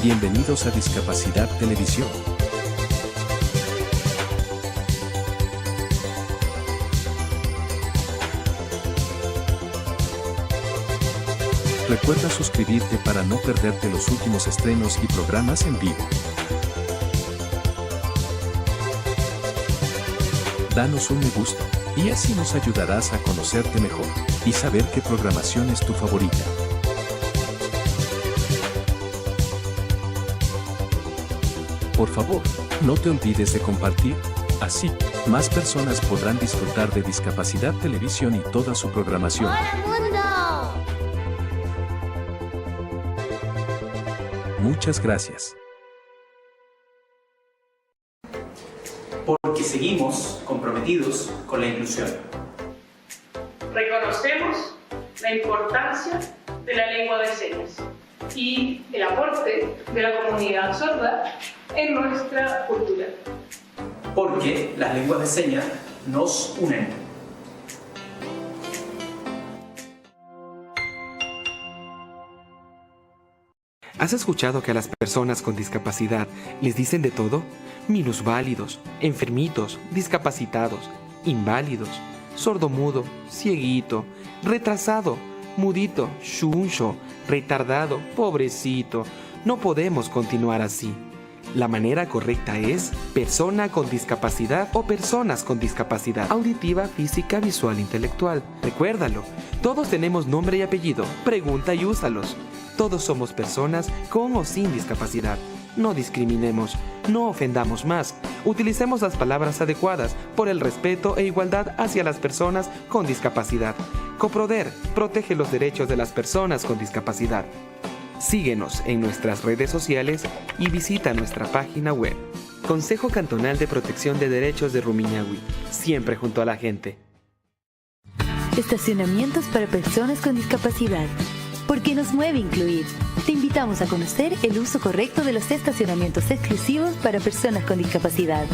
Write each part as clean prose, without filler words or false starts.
Bienvenidos a Discapacidad Televisión. Recuerda suscribirte para no perderte los últimos estrenos y programas en vivo. Danos un me gusta, y así nos ayudarás a conocerte mejor y saber qué programación es tu favorita. Por favor, no te olvides de compartir, así, más personas podrán disfrutar de Discapacidad Televisión y toda su programación. ¡Hola, mundo! Muchas gracias. Porque seguimos comprometidos con la inclusión. Reconocemos la importancia de la lengua de señas y el aporte de la comunidad sorda en nuestra cultura. Porque las lenguas de señas nos unen. ¿Has escuchado que a las personas con discapacidad les dicen de todo? Minusválidos, enfermitos, discapacitados, inválidos, sordomudo, cieguito, retrasado, mudito, chuncho, retardado, pobrecito. No podemos continuar así. La manera correcta es persona con discapacidad o personas con discapacidad auditiva, física, visual, intelectual. Recuérdalo, todos tenemos nombre y apellido. Pregunta y úsalos. Todos somos personas con o sin discapacidad. No discriminemos, no ofendamos más. Utilicemos las palabras adecuadas por el respeto e igualdad hacia las personas con discapacidad. Coproder protege los derechos de las personas con discapacidad. Síguenos en nuestras redes sociales y visita nuestra página web. Consejo Cantonal de Protección de Derechos de Rumiñahui, siempre junto a la gente. Estacionamientos para personas con discapacidad. Porque nos mueve incluir. Te invitamos a conocer el uso correcto de los estacionamientos exclusivos para personas con discapacidad.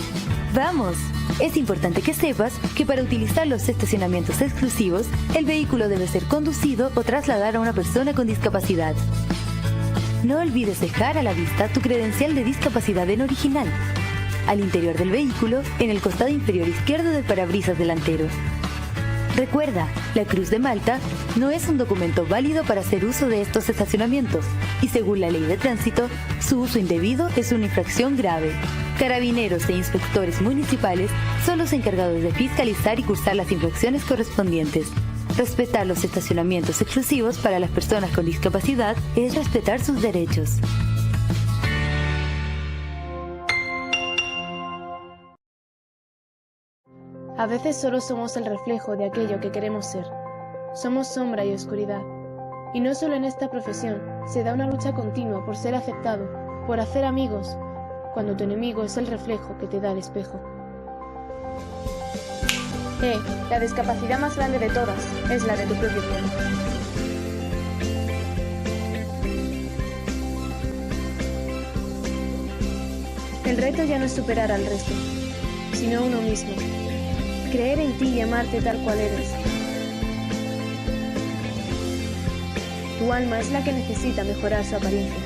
¡Vamos! Es importante que sepas que para utilizar los estacionamientos exclusivos, el vehículo debe ser conducido o trasladar a una persona con discapacidad. No olvides dejar a la vista tu credencial de discapacidad en original, al interior del vehículo, en el costado inferior izquierdo del parabrisas delantero. Recuerda, la Cruz de Malta no es un documento válido para hacer uso de estos estacionamientos y según la ley de tránsito, su uso indebido es una infracción grave. Carabineros e inspectores municipales son los encargados de fiscalizar y cursar las infracciones correspondientes. Respetar los estacionamientos exclusivos para las personas con discapacidad es respetar sus derechos. A veces solo somos el reflejo de aquello que queremos ser. Somos sombra y oscuridad. Y no solo en esta profesión, se da una lucha continua por ser aceptado, por hacer amigos, cuando tu enemigo es el reflejo que te da el espejo. La discapacidad más grande de todas es la de tu propio cuerpo. El reto ya no es superar al resto, sino uno mismo. Creer en ti y amarte tal cual eres. Tu alma es la que necesita mejorar su apariencia.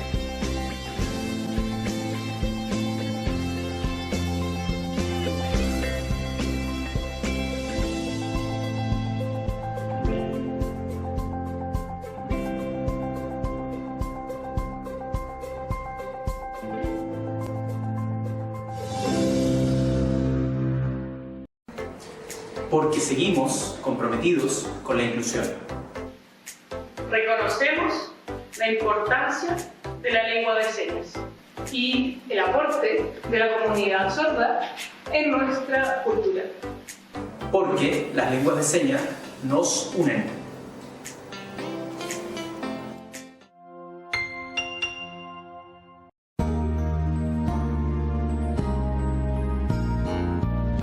Porque seguimos comprometidos con la inclusión. Reconocemos la importancia de la lengua de señas y el aporte de la comunidad sorda en nuestra cultura. Porque las lenguas de señas nos unen.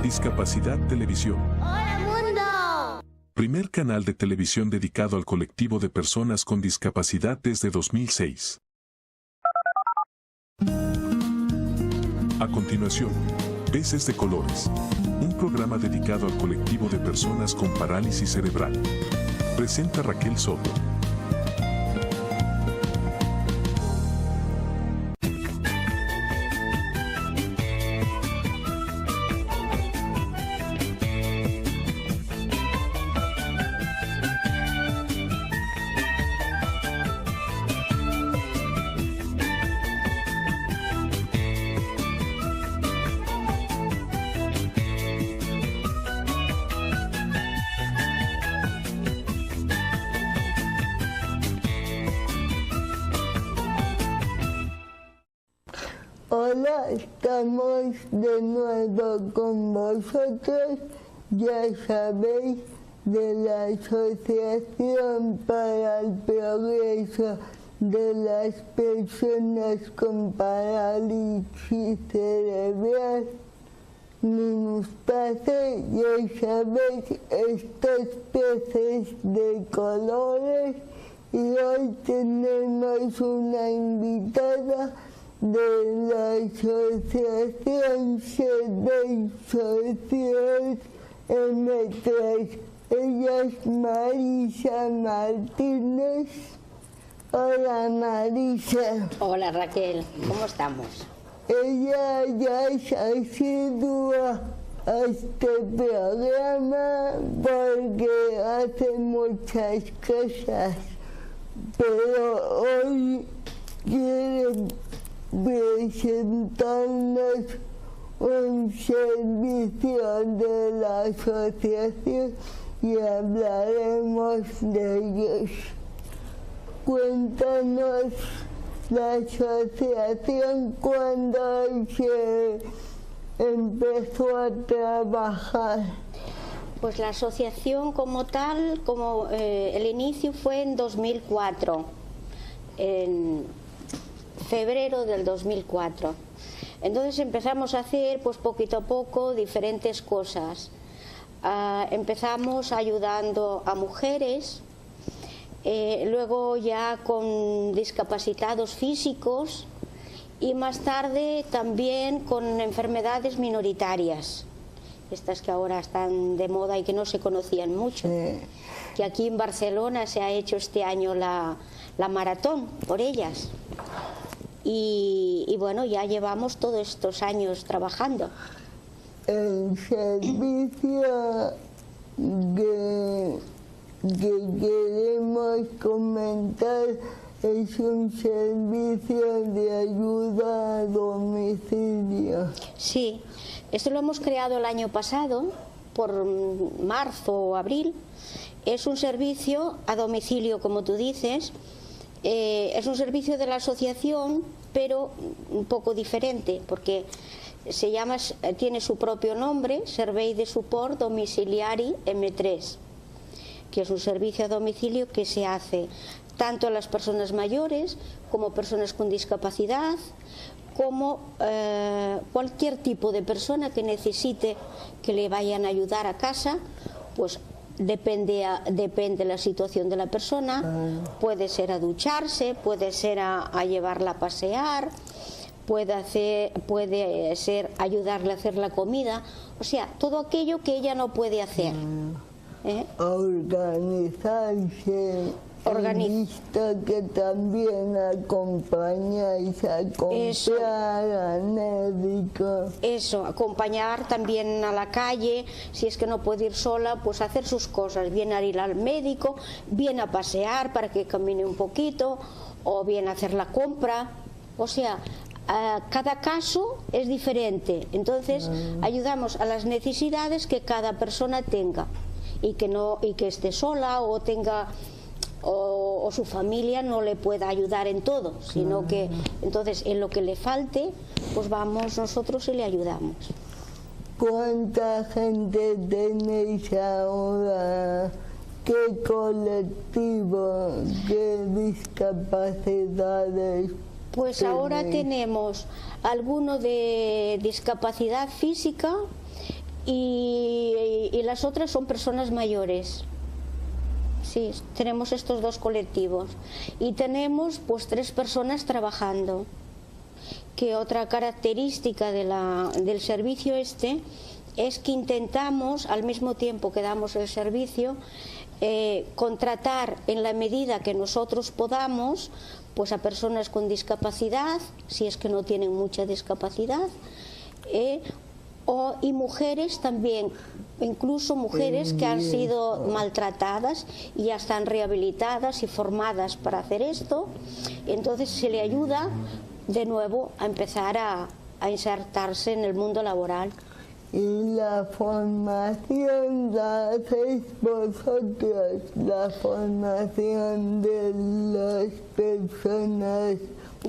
Discapacidad Televisión. ¡Hola, mundo! Primer canal de televisión dedicado al colectivo de personas con discapacidad desde 2006. A continuación, Peces de Colores. Un programa dedicado al colectivo de personas con parálisis cerebral. Presenta Raquel Soto. Hola, estamos de nuevo con vosotros. Ya sabéis, de la Asociación para el Progreso de las Personas con Parálisis Cerebral, MINUSPACE. Ya sabéis, estos peces de colores, y hoy tenemos una invitada de la Asociación Servei Social M3. Ella es Marisa Martínez. Hola, Marisa. Hola, Raquel, ¿cómo estamos? Ella ya es asidua a este programa porque hace muchas cosas, pero hoy quiere presentarnos un servicio de la asociación y hablaremos de ellos. Cuéntanos la asociación cuando se empezó a trabajar. Pues la asociación como tal, el inicio fue en 2004, en febrero del 2004. Entonces empezamos a hacer pues poquito a poco diferentes cosas. Empezamos ayudando a mujeres, luego ya con discapacitados físicos y más tarde también con enfermedades minoritarias, estas que ahora están de moda y que no se conocían mucho. Que aquí en Barcelona se ha hecho este año la maratón por ellas. Y bueno, ya llevamos todos estos años trabajando. El servicio que queremos comentar es un servicio de ayuda a domicilio. Sí, esto lo hemos creado el año pasado, por marzo o abril. Es un servicio a domicilio, como tú dices. Es un servicio de la asociación, pero un poco diferente, porque tiene su propio nombre, Servei de Suport Domiciliari M3, que es un servicio a domicilio que se hace tanto a las personas mayores como personas con discapacidad, como cualquier tipo de persona que necesite que le vayan a ayudar a casa. Pues depende de la situación de la persona, puede ser a ducharse, puede ser a llevarla a pasear, puede ser ayudarle a hacer la comida, o sea, todo aquello que ella no puede hacer. Organizarse. He visto que también acompañáis a comprar al médico. Eso, acompañar también a la calle, si es que no puede ir sola, pues hacer sus cosas, bien a ir al médico, bien a pasear para que camine un poquito, o bien a hacer la compra. O sea, cada caso es diferente, entonces ayudamos a las necesidades que cada persona tenga y que esté sola o tenga o su familia no le pueda ayudar en todo, sino que entonces en lo que le falte, pues vamos nosotros y le ayudamos. ¿Cuánta gente tenéis ahora? ¿Qué colectivo? ¿Qué discapacidades? Pues ahora tenemos alguno de discapacidad física y las otras son personas mayores. Sí, tenemos estos dos colectivos y tenemos pues 3 personas trabajando. Que otra característica del servicio es que intentamos, al mismo tiempo que damos el servicio, contratar en la medida que nosotros podamos pues a personas con discapacidad, si es que no tienen mucha discapacidad, y mujeres también, incluso mujeres que han sido maltratadas y ya están rehabilitadas y formadas para hacer esto. Entonces se le ayuda de nuevo a empezar a insertarse en el mundo laboral. Y la formación la hacéis vosotros, la formación de las personas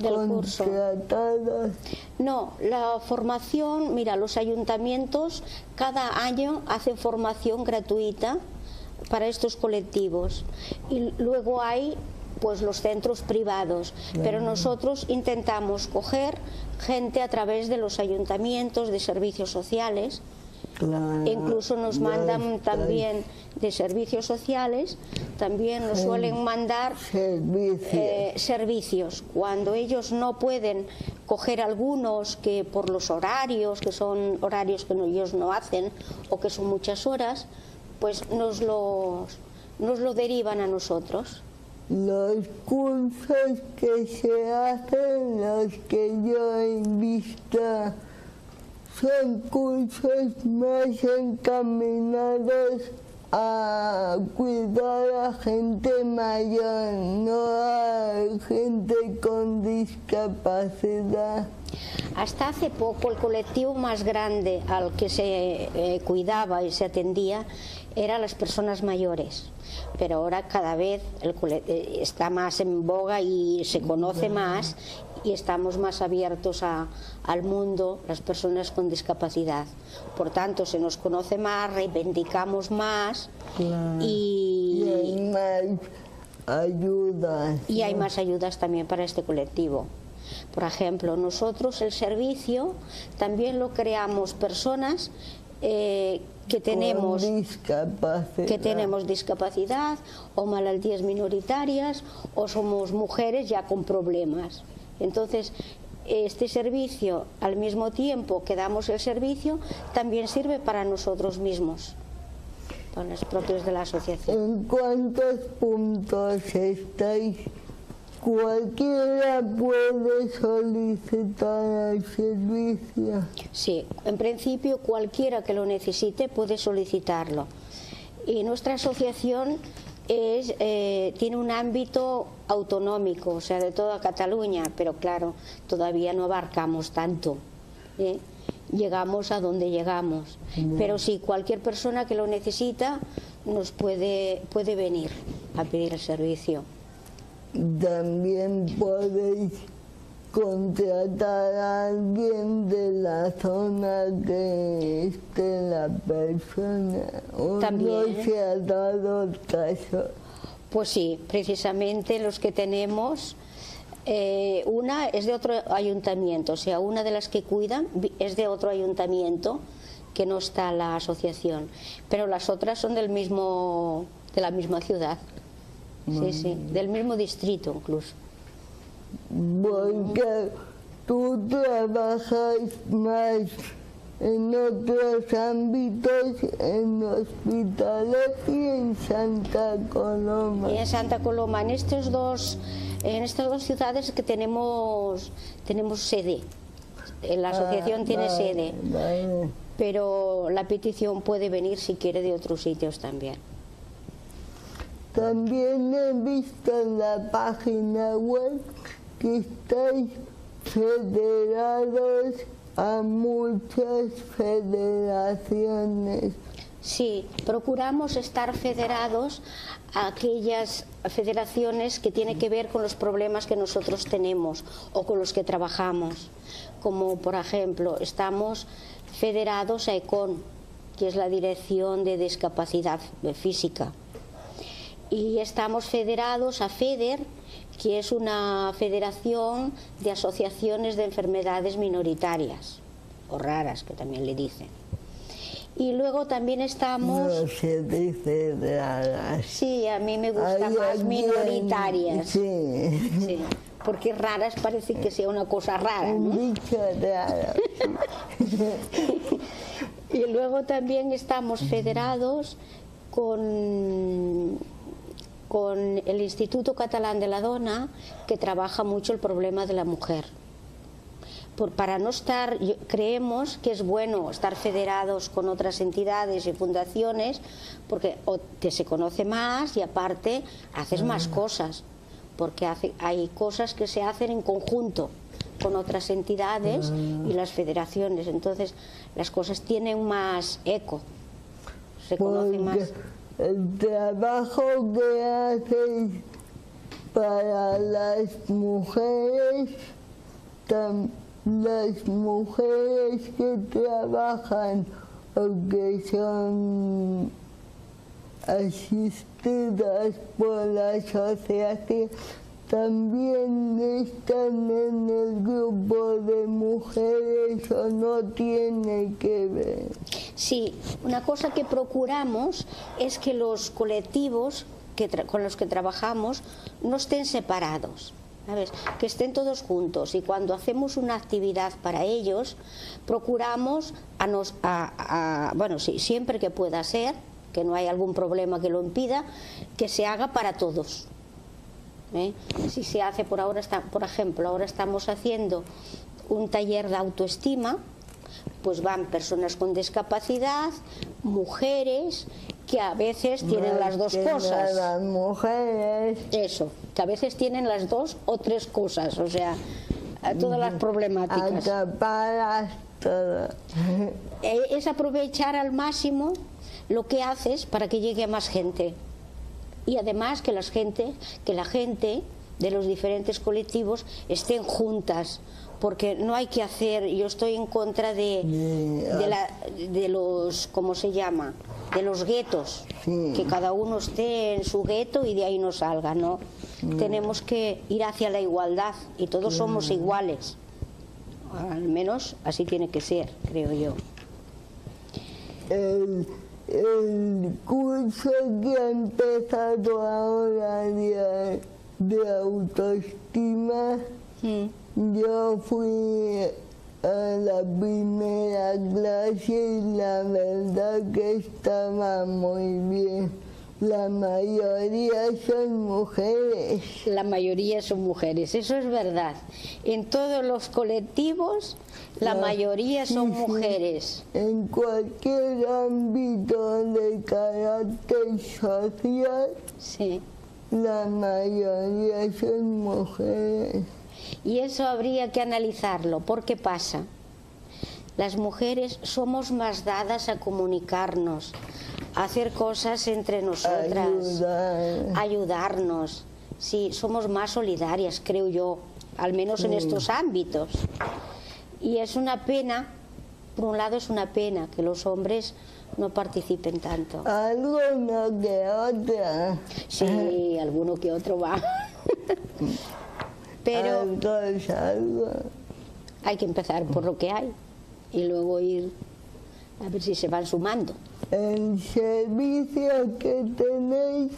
curso. contratadas. No, la formación, mira, los ayuntamientos cada año hacen formación gratuita para estos colectivos y luego hay pues los centros privados, pero nosotros intentamos coger gente a través de los ayuntamientos, de servicios sociales. Claro, Incluso nos mandan también de servicios sociales, también nos suelen mandar servicios. Cuando ellos no pueden coger algunos que por los horarios, que son horarios que ellos no hacen o que son muchas horas, pues nos lo derivan a nosotros. Los cursos que se hacen, los que yo he visto, son cursos más encaminados a cuidar a gente mayor, no a gente con discapacidad. Hasta hace poco el colectivo más grande al que se cuidaba y se atendía eran las personas mayores, pero ahora cada vez está más en boga y se conoce más y estamos más abiertos al mundo, las personas con discapacidad. Por tanto, se nos conoce más, reivindicamos más y hay más ayudas. Y hay más ayudas también para este colectivo. Por ejemplo, nosotros el servicio también lo creamos personas que tenemos discapacidad o malaltías minoritarias o somos mujeres ya con problemas. Entonces, este servicio, al mismo tiempo que damos el servicio, también sirve para nosotros mismos, para los propios de la asociación. ¿En cuántos puntos estáis? ¿Cualquiera puede solicitar el servicio? Sí, en principio cualquiera que lo necesite puede solicitarlo. Y nuestra asociación tiene un ámbito autonómico, o sea, de toda Cataluña, pero claro, todavía no abarcamos tanto. Llegamos a donde llegamos. Pero sí, cualquier persona que lo necesita nos puede venir a pedir el servicio. También podéis contratar a alguien de la zona que esté la persona, o también no se ha dado el caso. Pues sí, precisamente los que tenemos, una es de otro ayuntamiento, o sea, una de las que cuidan es de otro ayuntamiento que no está la asociación, pero las otras son de la misma ciudad. Sí, sí, del mismo distrito incluso. Porque tú trabajas más en otros ámbitos, en hospitales y en Santa Coloma. Y en Santa Coloma, en estas dos ciudades que tenemos sede. La asociación tiene sede, pero la petición puede venir si quiere de otros sitios también. También he visto en la página web que estáis federados a muchas federaciones. Sí, procuramos estar federados a aquellas federaciones que tienen que ver con los problemas que nosotros tenemos o con los que trabajamos. Como por ejemplo, estamos federados a ECON, que es la Dirección de Discapacidad Física. Y estamos federados a FEDER, que es una federación de asociaciones de enfermedades minoritarias, o raras, que también le dicen. Y luego también estamos... No se dice raras. Sí, a mí me gusta más minoritarias. Sí. Sí, porque raras parece que sea una cosa rara, ¿no? Un bicho raro. Y luego también estamos federados con el Instituto Catalán de la Dona, que trabaja mucho el problema de la mujer. Para no estar, creemos que es bueno estar federados con otras entidades y fundaciones, porque se conoce más y aparte haces más cosas, porque hay cosas que se hacen en conjunto con otras entidades y las federaciones, entonces las cosas tienen más eco, se conoce más. El trabajo que hacéis para las mujeres que trabajan o que son asistidas por la asociación, ¿también están en el grupo de mujeres o no tiene que ver? Sí, una cosa que procuramos es que los colectivos con los que trabajamos no estén separados, ¿sabes? Que estén todos juntos, y cuando hacemos una actividad para ellos procuramos bueno, sí, siempre que pueda ser, que no hay algún problema que lo impida, que se haga para todos. Si se hace por ejemplo, ahora estamos haciendo un taller de autoestima, pues van personas con discapacidad, mujeres que a veces tienen las dos cosas. Las mujeres. Eso, que a veces tienen las dos o tres cosas, o sea, todas las problemáticas. Atrapadas todas. Es aprovechar al máximo lo que haces para que llegue a más gente. Y además que la gente de los diferentes colectivos estén juntas, porque no hay que hacer, yo estoy en contra de los, ¿cómo se llama?, de los guetos, sí. Que cada uno esté en su gueto y de ahí no salga, ¿no? Tenemos que ir hacia la igualdad y todos somos iguales, al menos así tiene que ser, creo yo. El curso que ha empezado ahora de autoestima, yo fui a la primera clase y la verdad que estaba muy bien. La mayoría son mujeres. La mayoría son mujeres, eso es verdad. En todos los colectivos la mayoría son mujeres. En cualquier ámbito de carácter social, sí, la mayoría son mujeres. Y eso habría que analizarlo. ¿Por qué pasa? Las mujeres somos más dadas a comunicarnos, a hacer cosas entre nosotras, ayudarnos. Sí, somos más solidarias, creo yo, al menos en estos ámbitos. Y es una pena, por un lado es una pena que los hombres no participen tanto. Alguno que otro. Sí, alguno que otro va. Pero hay que empezar por lo que hay y luego ir a ver si se van sumando. El servicio que tenéis,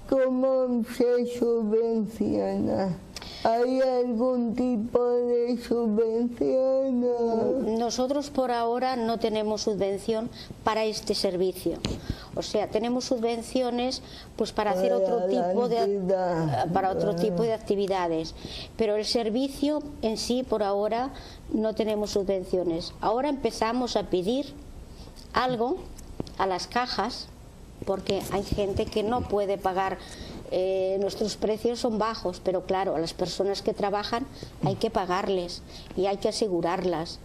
¿cómo se subvenciona? ¿Hay algún tipo de subvención? Nosotros por ahora no tenemos subvención para este servicio. O sea, tenemos subvenciones pues para hacer otro tipo de actividades. Pero el servicio en sí por ahora no tenemos subvenciones. Ahora empezamos a pedir algo a las cajas porque hay gente que no puede pagar. Nuestros precios son bajos, pero claro, a las personas que trabajan hay que pagarles y hay que asegurarlas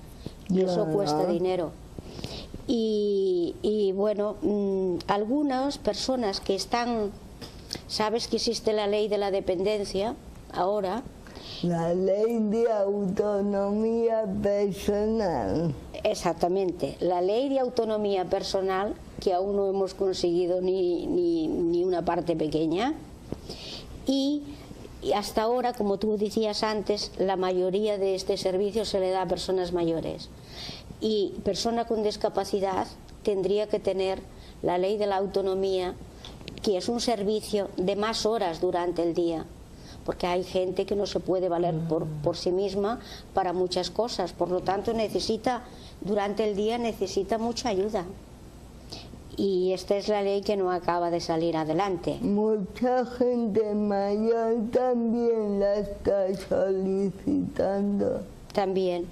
y eso cuesta dinero. Y bueno, algunas personas que están, sabes que existe la ley de la dependencia ahora. La ley de autonomía personal. Exactamente, la ley de autonomía personal, que aún no hemos conseguido ni una parte pequeña. Y hasta ahora, como tú decías antes, la mayoría de este servicio se le da a personas mayores. Y persona con discapacidad tendría que tener la ley de la autonomía, que es un servicio de más horas durante el día, porque hay gente que no se puede valer por sí misma para muchas cosas, por lo tanto durante el día necesita mucha ayuda. Y esta es la ley que no acaba de salir adelante. Mucha gente mayor también la está solicitando. También.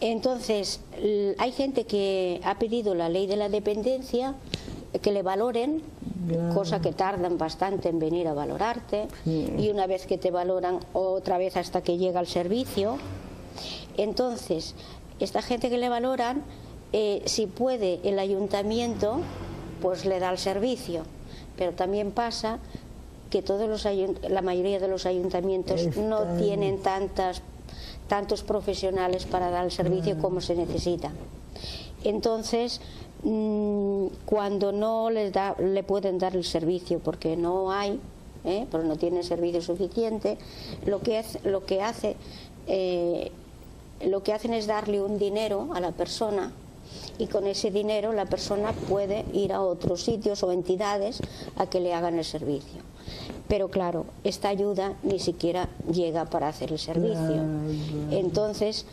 Entonces, hay gente que ha pedido la ley de la dependencia, que le valoren, cosa que tardan bastante en venir a valorarte, y una vez que te valoran, otra vez hasta que llega el servicio. Entonces, esta gente que le valoran, si puede el ayuntamiento, pues le da el servicio, pero también pasa que la mayoría de los ayuntamientos no tienen tantos profesionales para dar el servicio como se necesita. Entonces, cuando no le pueden dar el servicio porque no hay, pero no tienen servicio suficiente, lo que hacen es darle un dinero a la persona, y con ese dinero la persona puede ir a otros sitios o entidades a que le hagan el servicio. Pero claro, esta ayuda ni siquiera llega para hacer el servicio. Entonces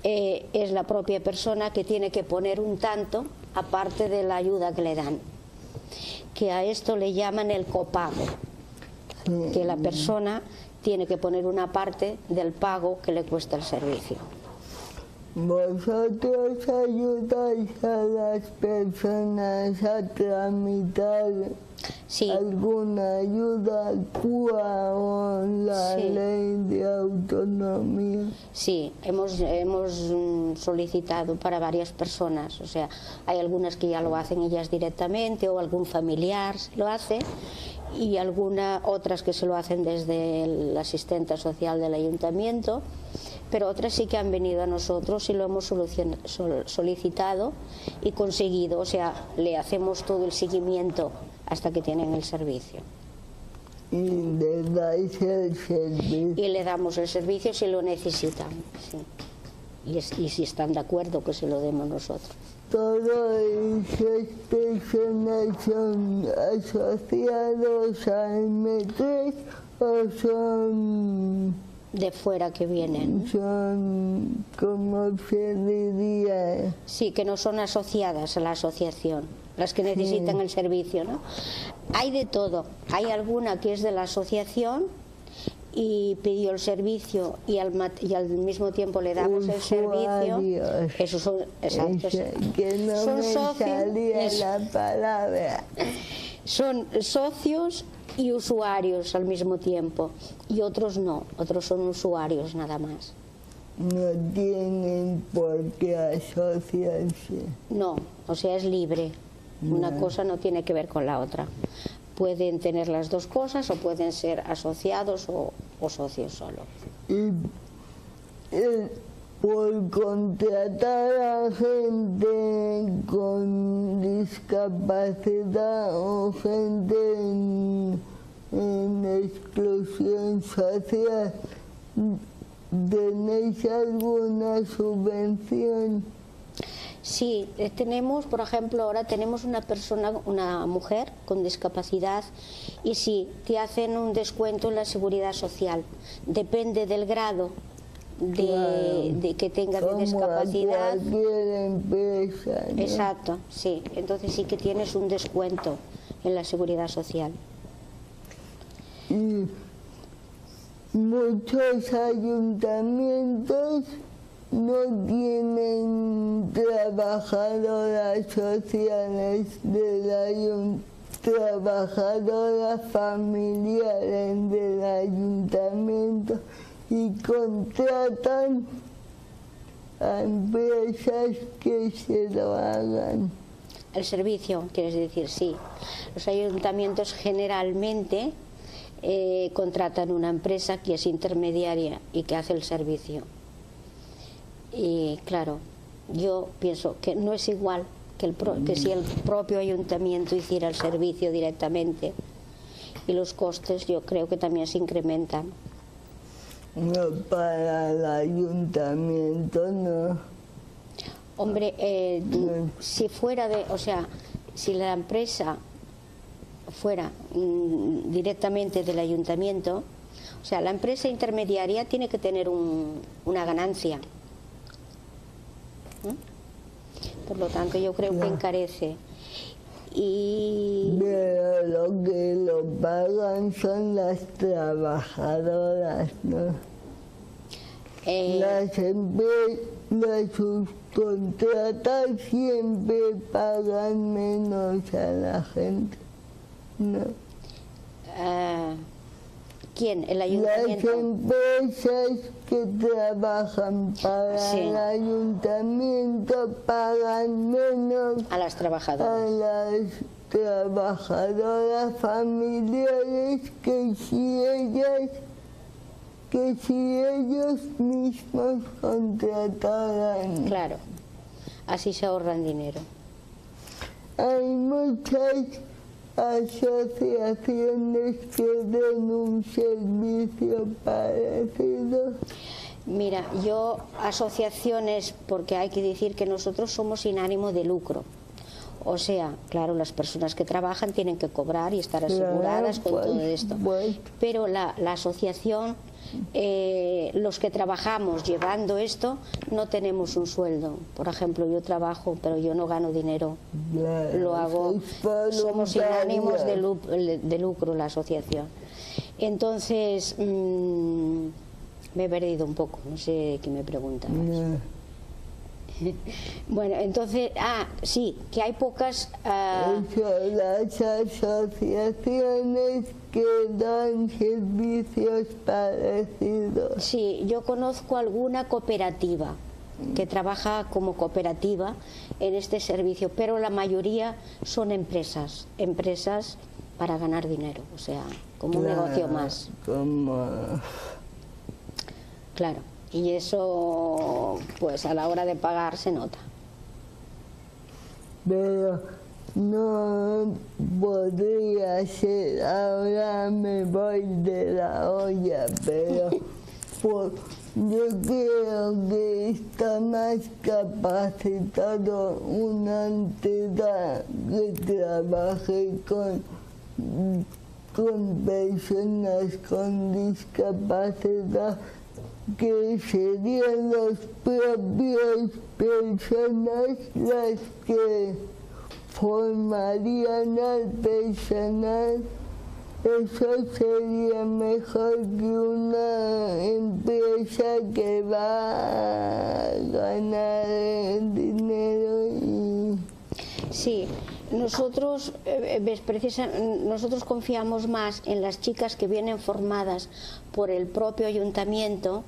es la propia persona que tiene que poner un tanto aparte de la ayuda que le dan, que a esto le llaman el copago, que la persona tiene que poner una parte del pago que le cuesta el servicio. ¿Vosotros ayudáis a las personas a tramitar alguna ayuda CUA o la ley de autonomía? Sí, hemos solicitado para varias personas, o sea, hay algunas que ya lo hacen ellas directamente o algún familiar lo hace, y otras que se lo hacen desde el asistente social del ayuntamiento, pero otras sí que han venido a nosotros y lo hemos solicitado y conseguido, o sea, le hacemos todo el seguimiento hasta que tienen el servicio. Y le dais el servicio. Y le damos el servicio si lo necesitan, sí. Y si están de acuerdo que se lo demos nosotros. ¿Todas esas personas son asociados al M3 o son de fuera que vienen? Son, ¿cómo se diría? Sí, que no son asociadas a la asociación, las que necesitan el servicio, ¿no? Hay de todo. Hay alguna que es de la asociación y pidió el servicio y al mismo tiempo le damos el servicio. Esos son, exacto, que no son me socios, salía la palabra. Son socios y usuarios al mismo tiempo, y otros no, otros son usuarios nada más. No tienen por qué asociarse. No, o sea, es libre. Una cosa no tiene que ver con la otra. Pueden tener las dos cosas o pueden ser asociados o socios solo. Y por contratar a gente con discapacidad o gente en exclusión social, ¿tenéis alguna subvención? Sí, tenemos, por ejemplo, ahora tenemos una mujer con discapacidad, y sí, te hacen un descuento en la seguridad social. Depende del grado de que tenga de discapacidad. Empresa, ¿no? Exacto, sí. Entonces sí que tienes un descuento en la seguridad social. Y muchos ayuntamientos no tienen trabajadoras sociales trabajadoras familiares del ayuntamiento, y contratan a empresas que se lo hagan. El servicio, quieres decir, sí. Los ayuntamientos generalmente contratan una empresa que es intermediaria y que hace el servicio. Y claro, yo pienso que no es igual que si el propio ayuntamiento hiciera el servicio directamente, y los costes yo creo que también se incrementan. No, para el ayuntamiento no. Hombre, si fuera si la empresa fuera directamente del ayuntamiento, o sea, la empresa intermediaria tiene que tener una ganancia. Por lo tanto, yo creo que encarece. Pero lo que lo pagan son las trabajadoras, ¿no? Las subcontratas siempre pagan menos a la gente, ¿no? ¿Quién? ¿El ayuntamiento? Las empresas que trabajan para el ayuntamiento pagan menos a las trabajadoras. trabajadoras familiares que si ellos mismos contrataran. Claro, así se ahorran dinero. Hay muchas asociaciones que den un servicio parecido. Mira, yo asociaciones, porque hay que decir que nosotros somos sin ánimo de lucro. O sea, claro, las personas que trabajan tienen que cobrar y estar aseguradas con todo esto. Pero la asociación, los que trabajamos llevando esto, no tenemos un sueldo. Por ejemplo, yo trabajo, pero yo no gano dinero. Lo hago, somos sin ánimos de lucro la asociación. Entonces, me he perdido un poco, no sé qué me preguntabas. Bueno, entonces, sí, que hay pocas... Las asociaciones que dan servicios parecidos. Sí, yo conozco alguna cooperativa que trabaja como cooperativa en este servicio, pero la mayoría son empresas para ganar dinero, o sea, como un negocio más. Claro. Y eso, pues a la hora de pagar se nota. Pero no podría ser, ahora me voy de la olla, pero yo creo que está más capacitado una entidad que trabaje con personas con discapacidad, que serían las propias personas las que formarían al personal. Eso sería mejor que una empresa que va a ganar dinero. Sí, nosotros confiamos más en las chicas que vienen formadas por el propio ayuntamiento,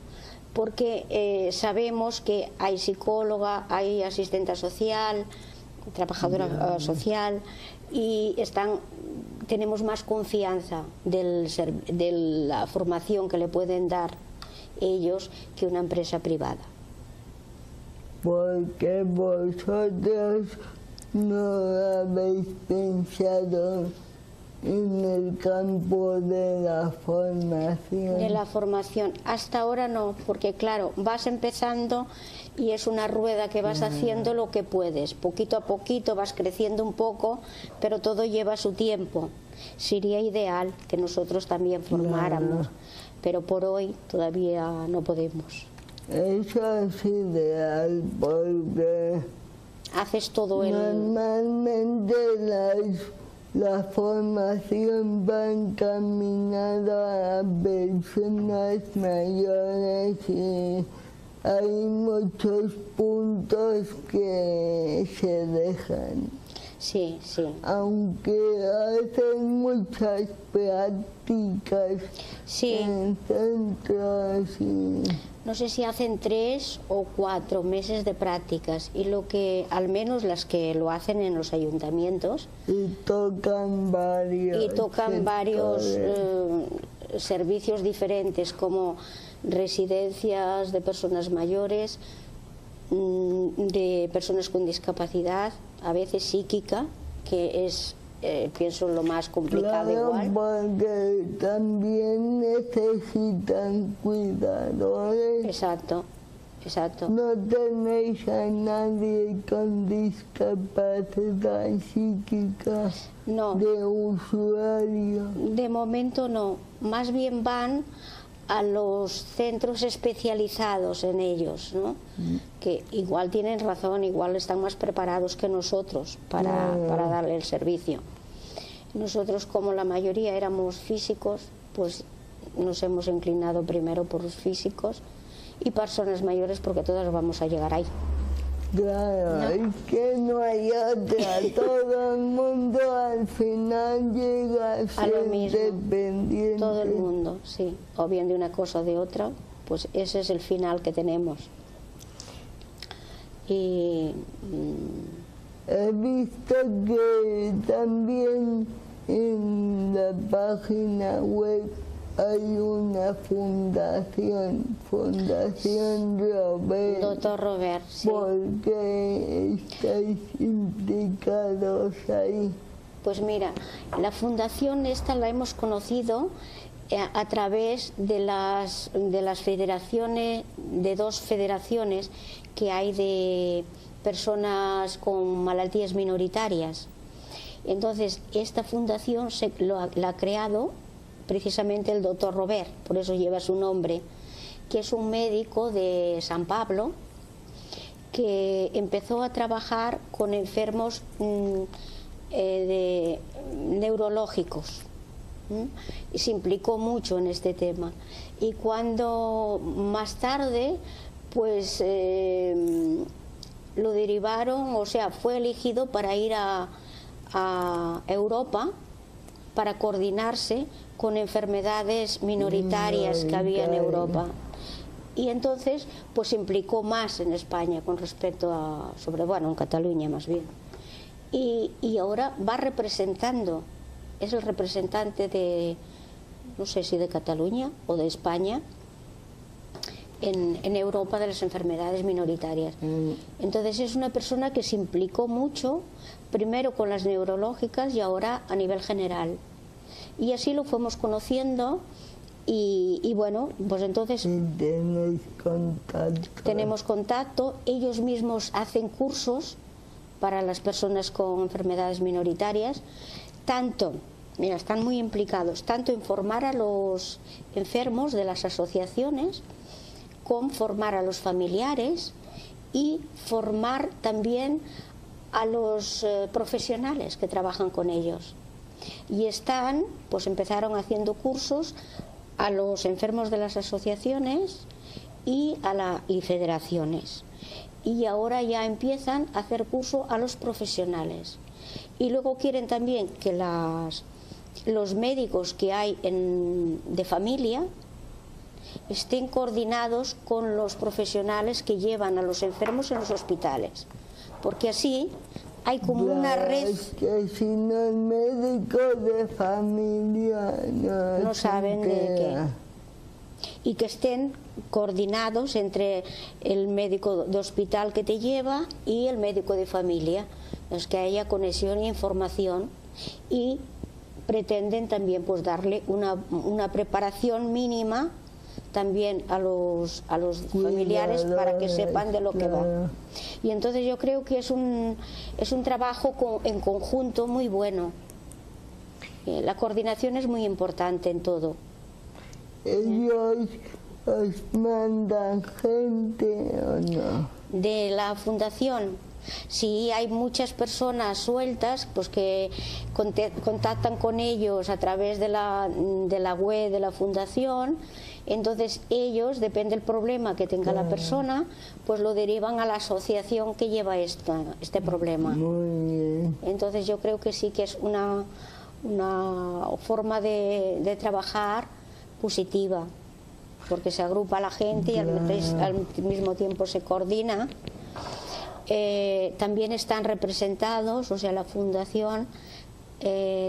porque sabemos que hay psicóloga, hay asistente social, trabajadora social, y tenemos más confianza de la formación que le pueden dar ellos que una empresa privada. Porque vosotros no habéis pensado en el campo de la formación. De la formación, hasta ahora no, porque claro, vas empezando y es una rueda que vas haciendo lo que puedes, poquito a poquito vas creciendo un poco, pero todo lleva su tiempo. Sería ideal que nosotros también formáramos, pero por hoy todavía no podemos. Eso es ideal porque haces todo normalmente la formación va encaminada a personas mayores y hay muchos puntos que se dejan. Sí, sí. Aunque hacen muchas prácticas en centros y... No sé si hacen 3 o 4 meses de prácticas, y lo que, al menos las que lo hacen en los ayuntamientos, y tocan varios servicios diferentes, como residencias de personas mayores, de personas con discapacidad, a veces psíquica, que es pienso lo más complicado. Claro, porque también necesitan cuidadores. Exacto, exacto. No tenéis a nadie con discapacidad psíquica de usuario. De momento no, más bien van a los centros especializados en ellos, ¿no? Que igual tienen razón, igual están más preparados que nosotros para darle el servicio. Nosotros, como la mayoría éramos físicos, pues nos hemos inclinado primero por los físicos y personas mayores, porque todas vamos a llegar ahí. Claro, es que no hay otra. Todo el mundo al final llega a ser dependiente. Todo el mundo, sí. O bien de una cosa o de otra, pues ese es el final que tenemos. Y he visto que también en la página web hay una fundación, Fundación Robert. Doctor Robert, sí. ¿Por qué estáis implicados ahí? Pues mira, la fundación esta la hemos conocido a través de las federaciones, de 2 federaciones que hay de personas con malaltías minoritarias. Entonces, esta fundación la ha creado precisamente el doctor Robert, por eso lleva su nombre, que es un médico de San Pablo que empezó a trabajar con enfermos neurológicos. Y se implicó mucho en este tema. Y cuando más tarde, pues lo derivaron, o sea, fue elegido para ir a Europa para coordinarse con enfermedades minoritarias que había en Europa. Y entonces, pues se implicó más en España con respecto a, en Cataluña más bien. Y ahora va representando, es el representante de, no sé si de Cataluña o de España, en Europa de las enfermedades minoritarias. Entonces es una persona que se implicó mucho, primero con las neurológicas y ahora a nivel general. Y así lo fuimos conociendo y bueno, pues entonces tenemos contacto, ellos mismos hacen cursos para las personas con enfermedades minoritarias, tanto, mira, están muy implicados, tanto en formar a los enfermos de las asociaciones, como formar a los familiares y formar también a los profesionales que trabajan con ellos. Y pues empezaron haciendo cursos a los enfermos de las asociaciones y federaciones. Y ahora ya empiezan a hacer curso a los profesionales. Y luego quieren también que los médicos que hay de familia estén coordinados con los profesionales que llevan a los enfermos en los hospitales, porque así hay como una red. Que si no el médico de familia no saben de qué. Y que estén coordinados entre el médico de hospital que te lleva y el médico de familia, es que haya conexión e información, y pretenden también pues darle una preparación mínima también a los familiares para que sepan de lo que va. Y entonces yo creo que es un trabajo en conjunto muy bueno. La coordinación es muy importante en todo. ¿Ellos os mandan gente o no? De la fundación, sí, hay muchas personas sueltas pues que contactan con ellos a través de la web de la fundación. Entonces ellos, depende del problema que tenga la persona, pues lo derivan a la asociación que lleva este problema. Muy bien. Entonces yo creo que sí que es una forma de trabajar positiva, porque se agrupa la gente y al mismo tiempo se coordina. También están representados, o sea, la fundación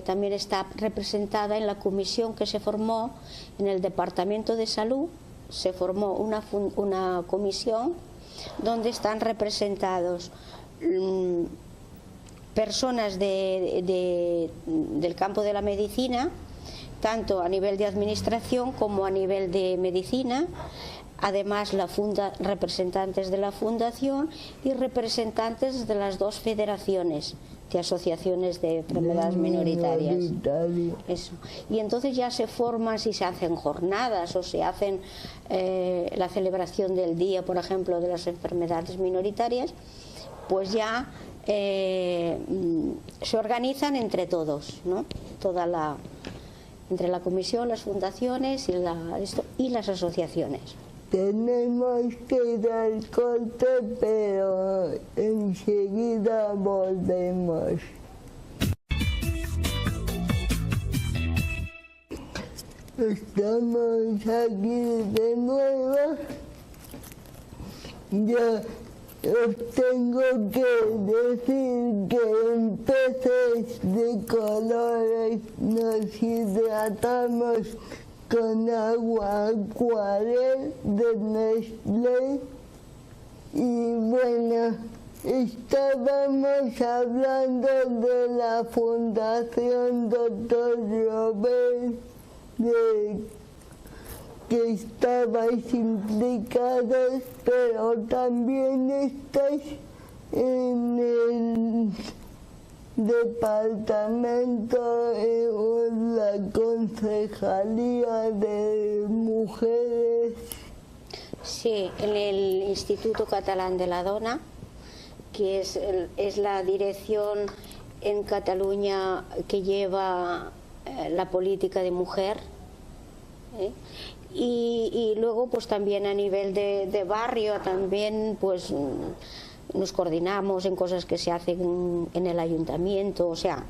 también está representada en la comisión que se formó en el Departamento de Salud. Se formó una comisión donde están representados personas del campo de la medicina, tanto a nivel de administración como a nivel de medicina. Además, representantes de la fundación y representantes de las 2 federaciones de asociaciones de enfermedades minoritarias. Eso. Y entonces ya se forman, si se hacen jornadas o se hacen la celebración del día, por ejemplo, de las enfermedades minoritarias, pues ya se organizan entre todos, ¿no? Entre la comisión, las fundaciones y las asociaciones. Tenemos que ir al corte, pero enseguida volvemos. Estamos aquí de nuevo. Ya os tengo que decir que en Peces de Colores nos hidratamos con agua Aquarel de Nestlé. Y bueno, estábamos hablando de la Fundación Dr. Robert, que estabais implicados, pero también estáis en el departamento, en la Concejalía de Mujeres. Sí, en el Instituto Catalán de la Dona, que es la dirección en Cataluña que lleva la política de mujer. Y luego pues también a nivel de barrio también pues nos coordinamos en cosas que se hacen en el ayuntamiento, o sea,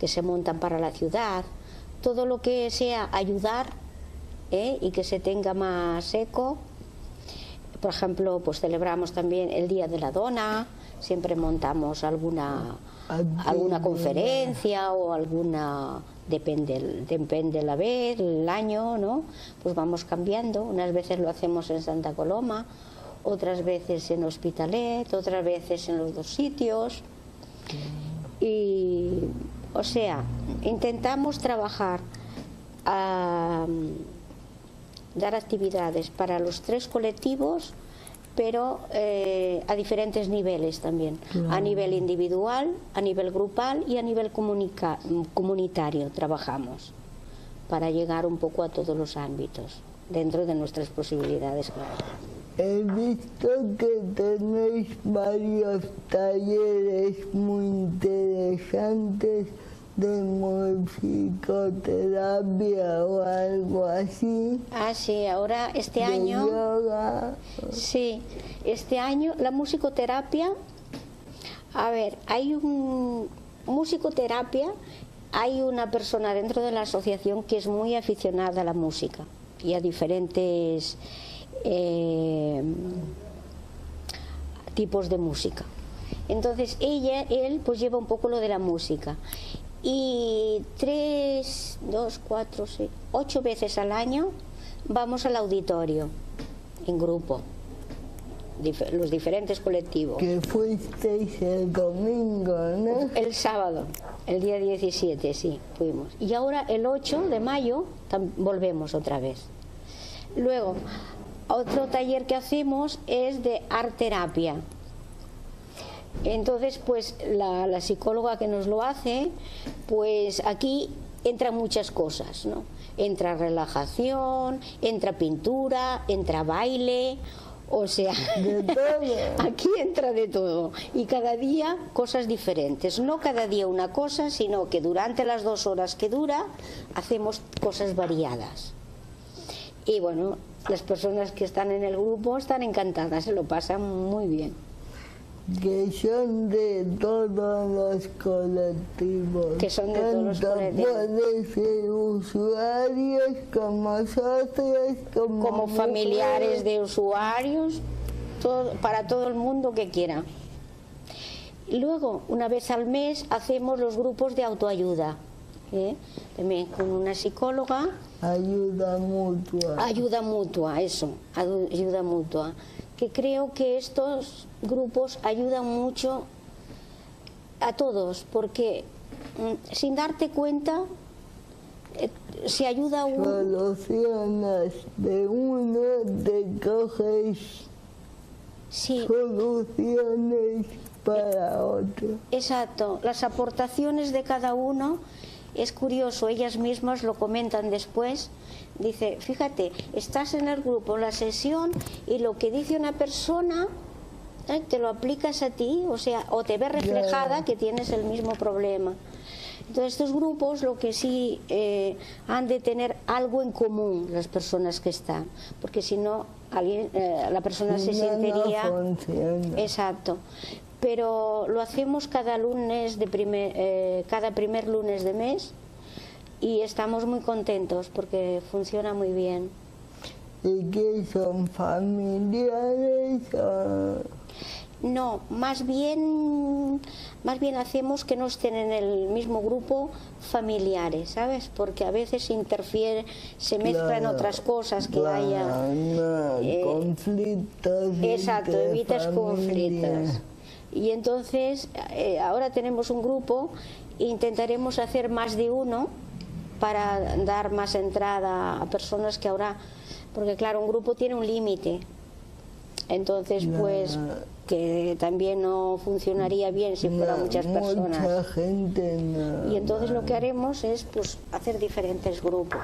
que se montan para la ciudad, todo lo que sea ayudar y que se tenga más eco. Por ejemplo, pues celebramos también el Día de la Dona, siempre montamos alguna conferencia o alguna, depende la vez, el año, ¿no? Pues vamos cambiando. Unas veces lo hacemos en Santa Coloma, otras veces en Hospitalet, otras veces en los dos sitios. Y, o sea, intentamos trabajar, dar actividades para los tres colectivos, pero a diferentes niveles también, a nivel individual, a nivel grupal y a nivel comunitario trabajamos para llegar un poco a todos los ámbitos dentro de nuestras posibilidades, claro. He visto que tenéis varios talleres muy interesantes de musicoterapia o algo así. Ah, sí, ahora este año. Yoga. Sí, este año la musicoterapia. A ver, hay musicoterapia, hay una persona dentro de la asociación que es muy aficionada a la música y a diferentes tipos de música. Entonces él pues lleva un poco lo de la música. Y 8 veces al año vamos al auditorio en grupo, los diferentes colectivos. Que fuisteis el domingo, ¿no? El sábado, el día 17, sí, fuimos. Y ahora el 8 de mayo volvemos otra vez. Luego, otro taller que hacemos es de art-terapia. Entonces, pues la psicóloga que nos lo hace, pues aquí entran muchas cosas, ¿no? Entra relajación, entra pintura, entra baile, o sea, de todo. Aquí entra de todo. Y cada día cosas diferentes. No cada día una cosa, sino que durante las 2 horas que dura hacemos cosas variadas. Y bueno, las personas que están en el grupo están encantadas, se lo pasan muy bien. Que son de todos los colectivos. Que son de todos los colectivos. Pueden ser usuarios como socios, como familiares de usuarios, para todo el mundo que quiera. Y luego, una vez al mes, hacemos los grupos de autoayuda. También con una psicóloga. Ayuda mutua. Ayuda mutua, eso, ayuda mutua. Que creo que estos grupos ayudan mucho a todos, porque sin darte cuenta, si ayuda a uno. Soluciones de uno, te coges soluciones para otro. Exacto, las aportaciones de cada uno. Es curioso, ellas mismas lo comentan después. Dice, fíjate, estás en el grupo, en la sesión, y lo que dice una persona te lo aplicas a ti, o sea, o te ves reflejada que tienes el mismo problema. Entonces, estos grupos lo que sí han de tener algo en común las personas que están, porque si no, la persona se sentiría. No exacto. Pero lo hacemos cada lunes cada primer lunes de mes y estamos muy contentos porque funciona muy bien. ¿Y qué son familiares? No, más bien hacemos que no estén en el mismo grupo familiares, ¿sabes? Porque a veces interfiere, se mezclan otras cosas que haya conflictos. Exacto, evitas conflictos. Y entonces ahora tenemos un grupo, intentaremos hacer más de uno para dar más entrada a personas que ahora, porque claro, un grupo tiene un límite. Entonces, pues, que también no funcionaría bien si fueran muchas personas. Mucha gente y entonces lo que haremos es, pues, hacer diferentes grupos.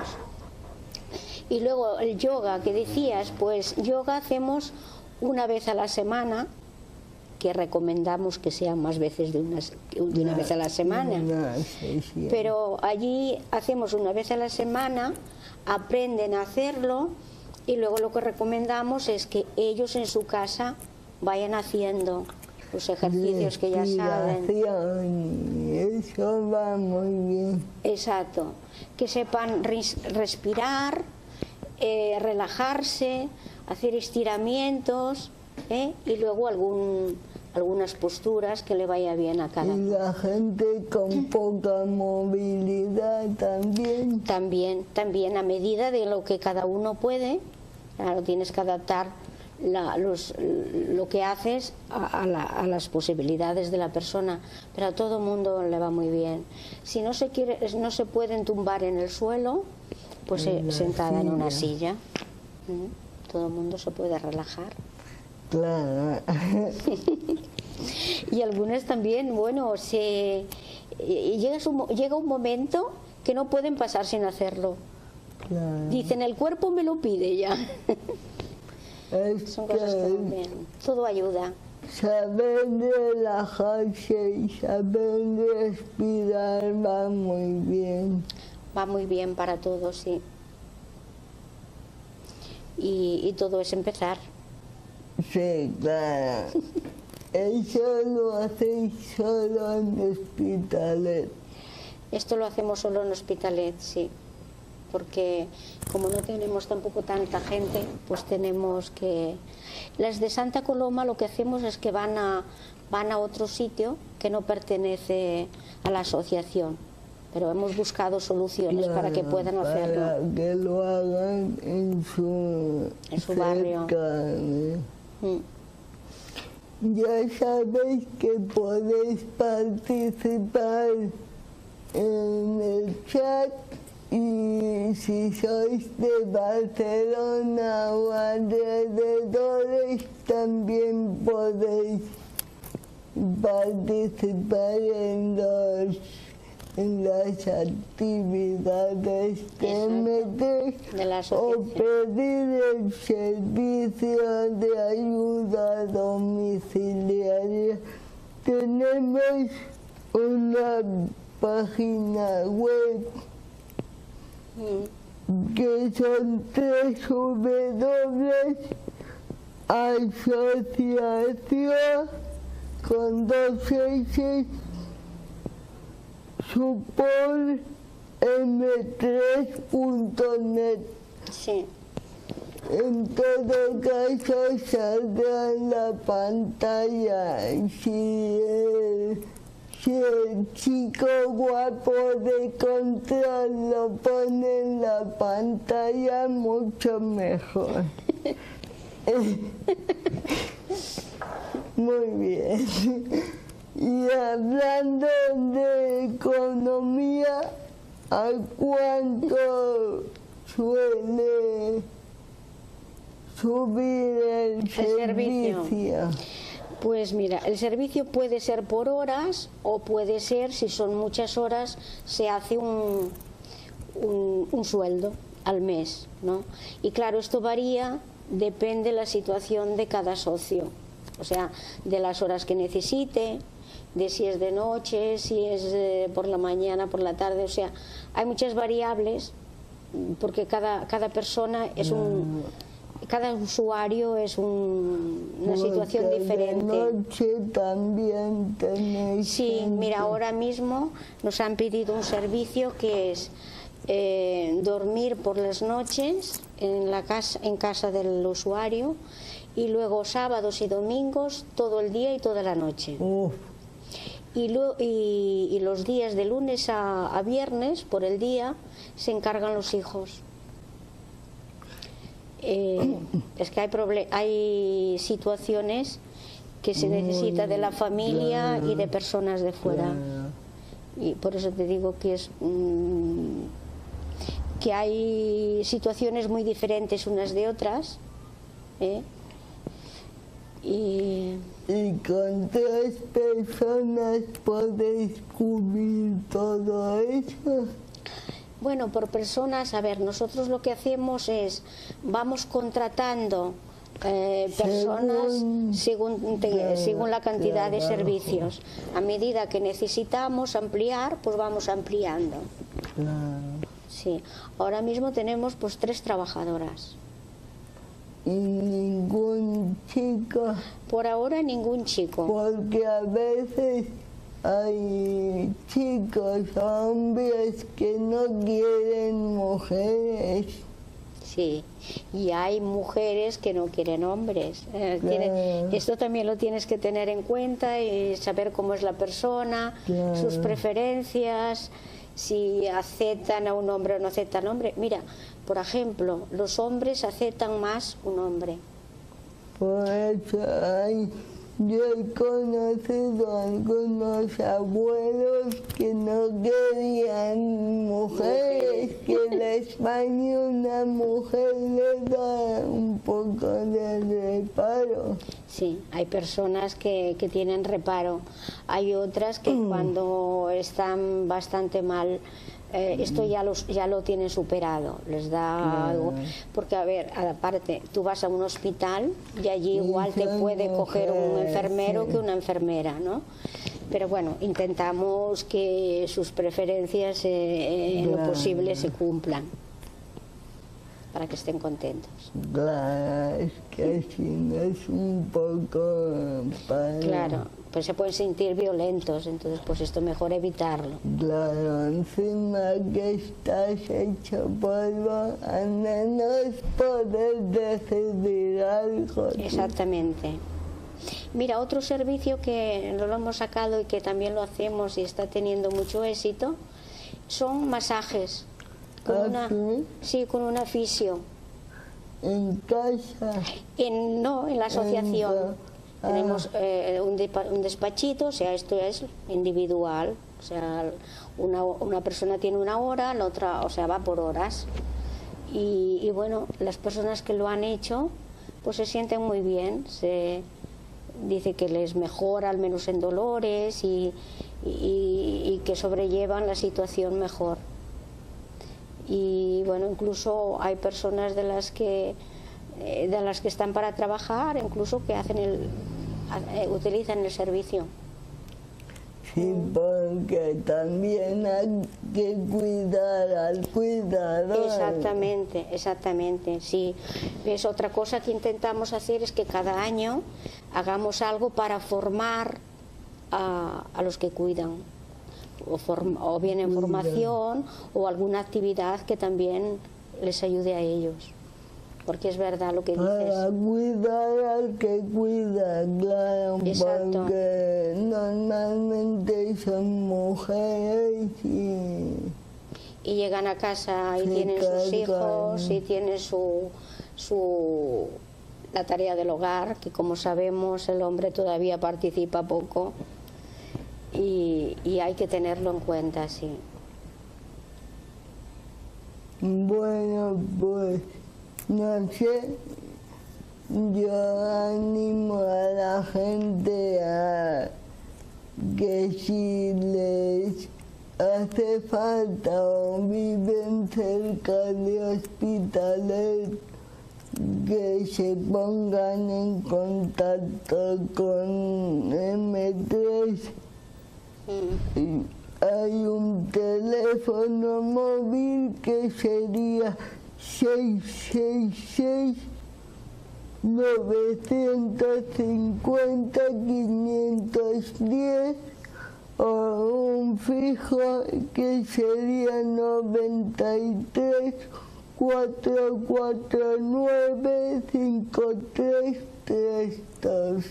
Y luego el yoga que decías, pues, yoga hacemos una vez a la semana, que recomendamos que sean más veces de una vez a la semana. Pero allí hacemos una vez a la semana, aprenden a hacerlo. Y luego lo que recomendamos es que ellos en su casa vayan haciendo los ejercicios que ya saben. Eso va muy bien. Exacto. Que sepan respirar, relajarse, hacer estiramientos, y luego algunas posturas que le vaya bien a cada uno. Y la gente con poca movilidad también. También a medida de lo que cada uno puede. Claro, tienes que adaptar lo que haces a las posibilidades de la persona, pero a todo mundo le va muy bien. Si no se pueden tumbar en el suelo, pues sentada en una silla. Todo el mundo se puede relajar. Claro. Y algunas también, bueno, llega un momento que no pueden pasar sin hacerlo. Claro. Dicen, el cuerpo me lo pide ya. Son cosas que van bien. Todo ayuda. Saber relajarse y saber respirar va muy bien. Va muy bien para todos, sí. Y todo es empezar. Sí, claro. Eso lo hacéis solo en Hospitalet. Esto lo hacemos solo en Hospitalet, sí. Porque como no tenemos tampoco tanta gente, pues tenemos que... Las de Santa Coloma lo que hacemos es que van a otro sitio que no pertenece a la asociación, pero hemos buscado soluciones para que puedan hacerlo. Para que lo hagan en su barrio. Ya sabéis que podéis participar en el chat. Y si sois de Barcelona o alrededores, también podéis participar en las actividades TMT o pedir el servicio de ayuda domiciliaria. Tenemos una página web que son www.asociación con 2 S support m3.net. Sí. En todo caso saldrá en la pantalla si el chico guapo de control lo pone en la pantalla, mucho mejor. Muy bien. Y hablando de economía, ¿a cuánto suele subir el servicio? Pues mira, el servicio puede ser por horas o puede ser, si son muchas horas, se hace un sueldo al mes, ¿no? Y claro, esto varía, depende de la situación de cada socio, o sea, de las horas que necesite, de si es de noche, si es por la mañana, por la tarde, o sea, hay muchas variables porque cada persona es cada usuario es una situación diferente. De noche también tenéis. Sí, mira, ahora mismo nos han pedido un servicio que es dormir por las noches en casa del usuario y luego sábados y domingos todo el día y toda la noche. Y los días de lunes a viernes por el día se encargan los hijos. Es que hay situaciones que se necesita de la familia y de personas de fuera. Y por eso te digo que que hay situaciones muy diferentes unas de otras. Y con 3 personas podéis cubrir todo eso. Bueno, por personas, a ver, nosotros lo que hacemos es, vamos contratando personas según la cantidad de servicios. A medida que necesitamos ampliar, pues vamos ampliando. Sí, ahora mismo tenemos pues 3 trabajadoras. ¿Y ningún chico? Por ahora ningún chico. Porque a veces hay chicos, hombres que no quieren mujeres. Sí, y hay mujeres que no quieren hombres. Esto también lo tienes que tener en cuenta y saber cómo es la persona, sus preferencias, si aceptan a un hombre o no aceptan a un hombre. Mira, por ejemplo, los hombres aceptan más un hombre. Por eso yo he conocido a algunos abuelos que no querían mujeres, que les bañe una mujer les da un poco de reparo. Sí, hay personas que tienen reparo, hay otras que cuando están bastante mal, esto ya lo tienen superado, les da algo, porque a ver, aparte, tú vas a un hospital y allí igual te puede coger un enfermero que una enfermera, ¿no? Pero bueno, intentamos que sus preferencias en lo posible se cumplan, para que estén contentos. Claro, es que si no es un poco... Claro, pues se pueden sentir violentos, entonces pues esto mejor evitarlo. Claro, encima que estás hecho polvo, a menos poder decidir algo. Exactamente. Mira, otro servicio que lo hemos sacado y que también lo hacemos y está teniendo mucho éxito, son masajes. Con una fisio. ¿En casa? No, en la asociación. Tenemos un despachito, o sea, esto es individual. O sea, una persona tiene una hora, la otra, o sea, va por horas. Y bueno, las personas que lo han hecho, pues se sienten muy bien. Se dice que les mejora, al menos en dolores, y que sobrellevan la situación mejor. Y bueno, incluso hay personas de las que están para trabajar, incluso que utilizan el servicio. Sí, porque también hay que cuidar al cuidador. Exactamente, sí. Es otra cosa que intentamos hacer es que cada año hagamos algo para formar a los que cuidan. O bien en formación o alguna actividad que también les ayude a ellos, porque es verdad lo que dices. Para cuidar al que cuida, claro. Exacto. Porque normalmente son mujeres y llegan a casa y tienen sus hijos y tienen la tarea del hogar, que como sabemos el hombre todavía participa poco. Y hay que tenerlo en cuenta, sí. Bueno, pues no sé, yo animo a la gente a que si les hace falta o viven cerca de hospitales, que se pongan en contacto con M3. Hay un teléfono móvil que sería 666-950-510 o un fijo que sería 93 449-5332.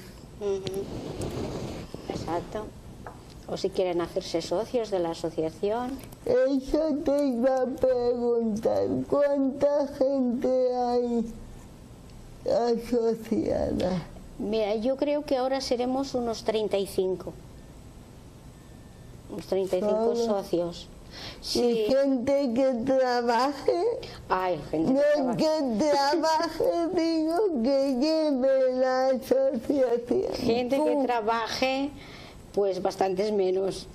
Exacto. O si quieren hacerse socios de la asociación. Eso te iba a preguntar, ¿cuánta gente hay asociada? Mira, yo creo que ahora seremos unos 35. Unos 35 socios. Sí. ¿Y gente que trabaje? Hay gente no que trabaje, digo que lleve la asociación. Gente que trabaje, pues bastantes menos.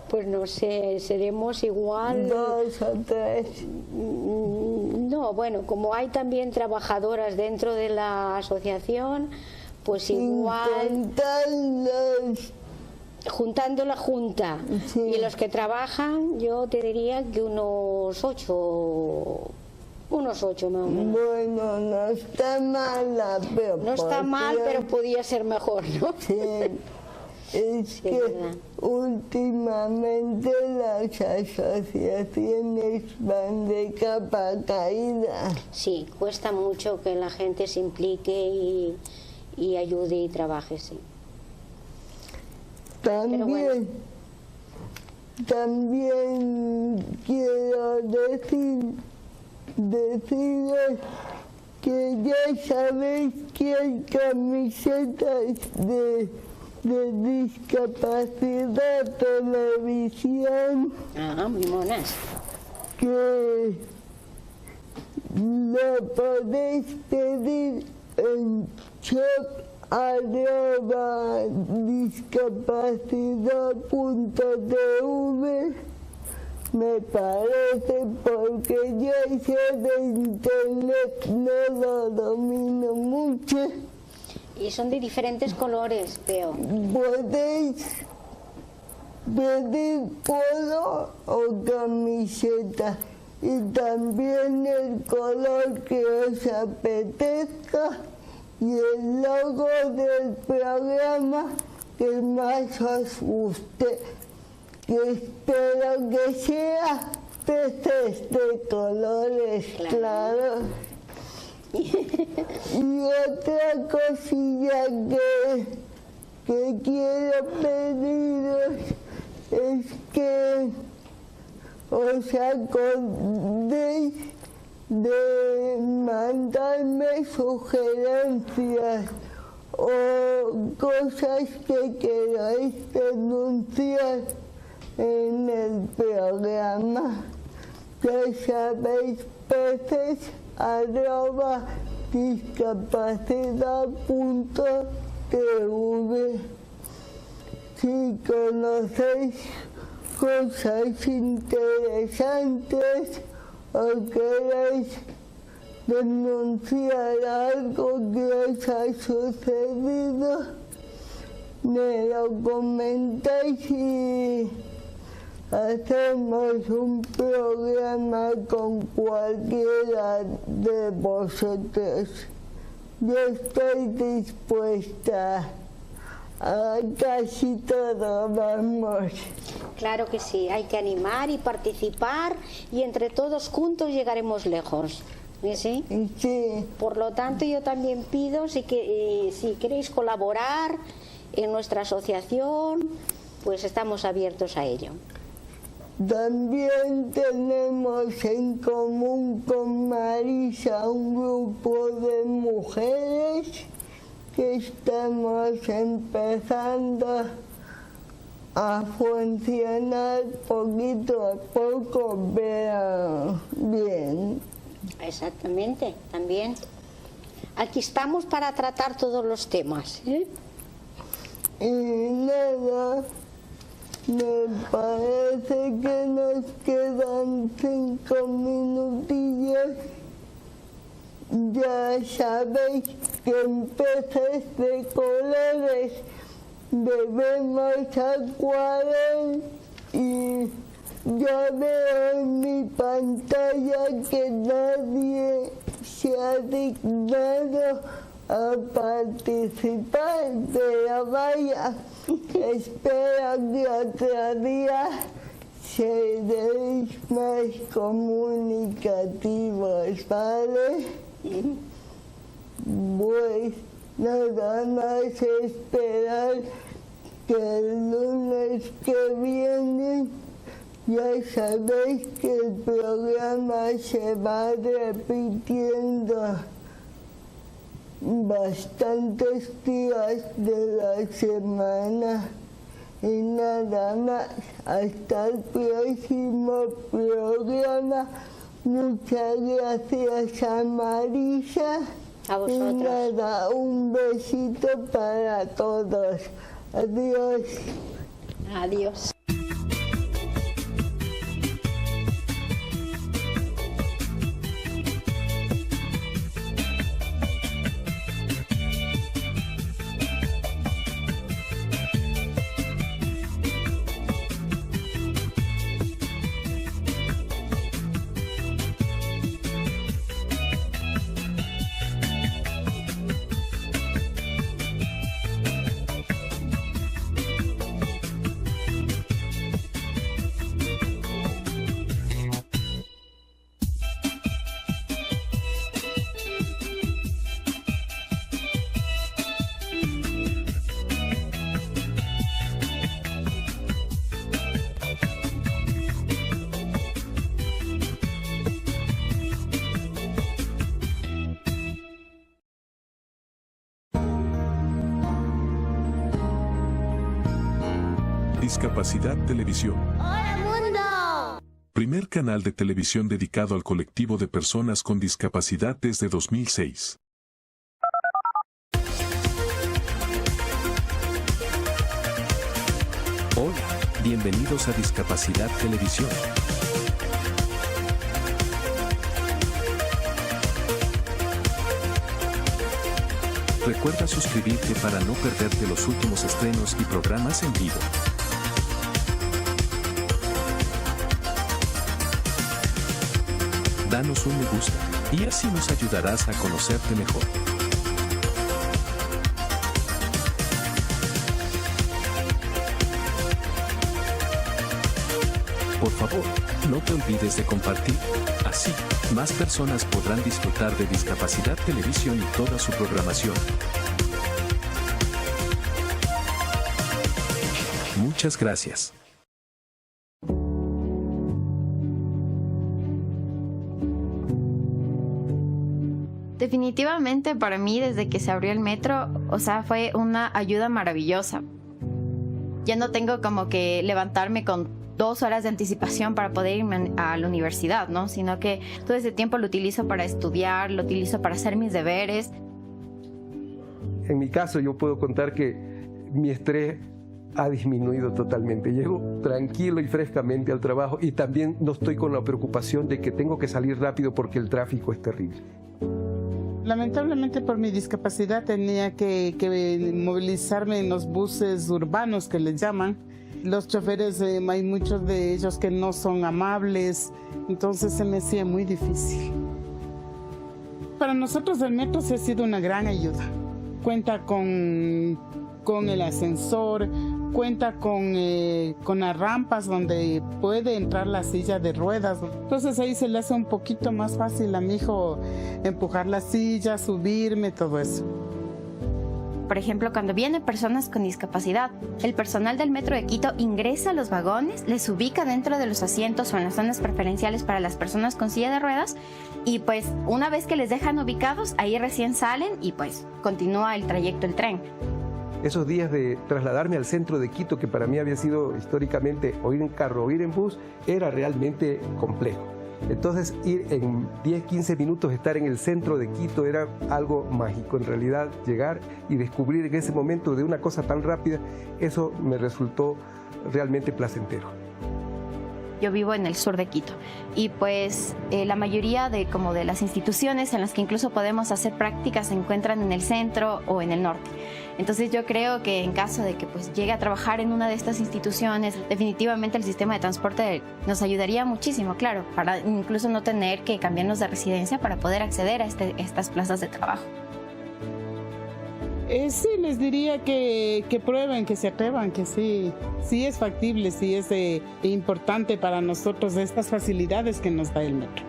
Pues no sé, seremos igual... 2 o 3. No, bueno, como hay también trabajadoras dentro de la asociación, pues igual... Juntando la junta, sí. Y los que trabajan, yo te diría que unos 8 más o menos. Bueno, no está mal la proporción. No está mal, pero podía ser mejor, ¿no? Sí. Es sí, que últimamente las asociaciones van de capa caída. Sí, cuesta mucho que la gente se implique y ayude y trabaje, sí. También quiero deciros que ya sabéis que hay camisetas de discapacidad televisión. Muy monas. Que lo podéis pedir en shop@discapacidad.tv, me parece, porque yo hice de internet no lo domino mucho. Y son de diferentes colores, veo. Podéis pedir polo o camiseta y también el color que os apetezca y el logo del programa que más os guste, que espero que sea peces de colores claros. Y otra cosilla que quiero pediros es que os acordéis de mandarme sugerencias o cosas que queráis denunciar en el programa. Ya sabéis, peces@discapacidad.tv. Si conocéis cosas interesantes o queréis denunciar algo que os ha sucedido, me lo comentáis y hacemos un programa con cualquiera de vosotros. Yo estoy dispuesta a casi todo, vamos. Claro que sí, hay que animar y participar y entre todos juntos llegaremos lejos. ¿Sí? Sí. Por lo tanto, yo también pido si queréis colaborar en nuestra asociación, pues estamos abiertos a ello. También tenemos en común con Marisa un grupo de mujeres que estamos empezando a funcionar poquito a poco, pero bien. Exactamente, también. Aquí estamos para tratar todos los temas. Y nada, me parece que nos quedan 5 minutillos. Ya sabéis que en peces de colores bebemos acuarel y yo veo en mi pantalla que nadie se ha dignado a participar, pero vaya, espero que otro día seréis más comunicativos, ¿vale? Pues nada más esperar que el lunes que viene ya sabéis que el programa se va repitiendo bastantes días de la semana. Y nada más, hasta el próximo programa. Muchas gracias a Marisa. A vosotros. Y nada, un besito para todos. Adiós. Adiós. Discapacidad Televisión. ¡Hola mundo! Primer canal de televisión dedicado al colectivo de personas con discapacidad desde 2006. Hola, bienvenidos a Discapacidad Televisión. Recuerda suscribirte para no perderte los últimos estrenos y programas en vivo. Danos un me gusta, y así nos ayudarás a conocerte mejor. Por favor, no te olvides de compartir. Así, más personas podrán disfrutar de Discapacidad Televisión y toda su programación. Muchas gracias. Definitivamente para mí desde que se abrió el metro, fue una ayuda maravillosa. Ya no tengo como que levantarme con 2 horas de anticipación para poder irme a la universidad, ¿no? Sino que todo ese tiempo lo utilizo para estudiar, lo utilizo para hacer mis deberes. En mi caso yo puedo contar que mi estrés ha disminuido totalmente. Llego tranquilo y frescamente al trabajo y también no estoy con la preocupación de que tengo que salir rápido porque el tráfico es terrible. Lamentablemente por mi discapacidad tenía que movilizarme en los buses urbanos que les llaman. Los choferes, hay muchos de ellos que no son amables, entonces se me hacía muy difícil. Para nosotros el metro sí ha sido una gran ayuda. Cuenta con el ascensor, cuenta con las rampas donde puede entrar la silla de ruedas. Entonces ahí se le hace un poquito más fácil a mi hijo empujar la silla, subirme, todo eso. Por ejemplo, cuando vienen personas con discapacidad, el personal del Metro de Quito ingresa a los vagones, les ubica dentro de los asientos o en las zonas preferenciales para las personas con silla de ruedas y pues una vez que les dejan ubicados, ahí recién salen y pues continúa el trayecto del tren. Esos días de trasladarme al centro de Quito, que para mí había sido históricamente o ir en carro o ir en bus, era realmente complejo. Entonces ir en 10-15 minutos, estar en el centro de Quito era algo mágico. En realidad llegar y descubrir en ese momento de una cosa tan rápida, eso me resultó realmente placentero. Yo vivo en el sur de Quito y pues la mayoría de las instituciones en las que incluso podemos hacer prácticas se encuentran en el centro o en el norte. Entonces yo creo que en caso de que pues llegue a trabajar en una de estas instituciones, definitivamente el sistema de transporte nos ayudaría muchísimo, claro, para incluso no tener que cambiarnos de residencia para poder acceder a estas plazas de trabajo. Sí, les diría que prueben, que se atrevan, que sí es factible, sí es importante para nosotros estas facilidades que nos da el metro.